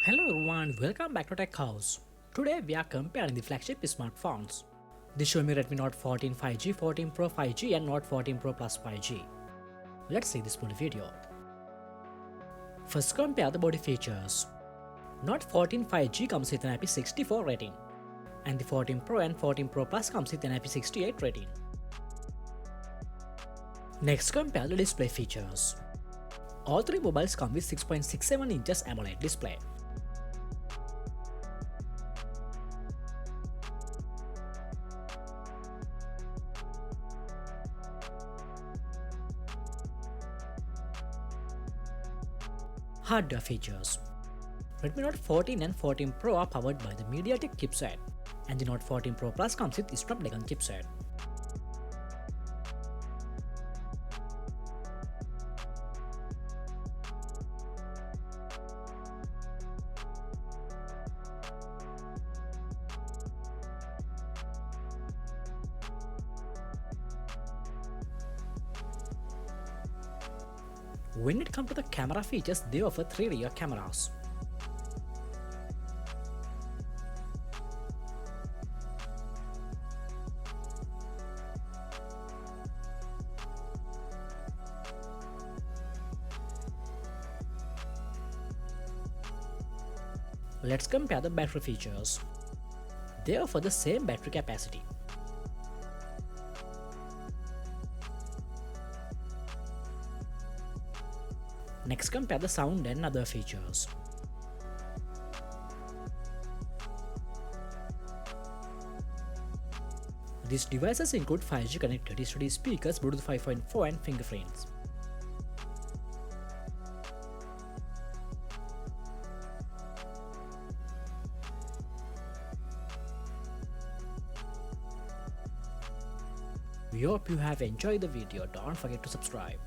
Hello everyone, welcome back to Tech House. Today we are comparing the flagship smartphones, the Xiaomi Redmi Note 14 5G, 14 Pro 5G and Note 14 Pro Plus 5G. Let's see this full video. First, compare the body features. Note 14 5G comes with an IP64 rating, and the 14 Pro and 14 Pro Plus comes with an IP68 rating. Next, compare the display features. All three mobiles come with 6.67 inches AMOLED display. Hardware features. Redmi Note 14 and 14 Pro are powered by the MediaTek chipset, and the Note 14 Pro Plus comes with the Snapdragon chipset. When it comes to the camera features, they offer 3 rear cameras. Let's compare the battery features. They offer the same battery capacity. Next, compare the sound and other features. These devices include 5G connectivity, steady speakers, Bluetooth 5.4 and fingerprints. We hope you have enjoyed the video. Don't forget to subscribe.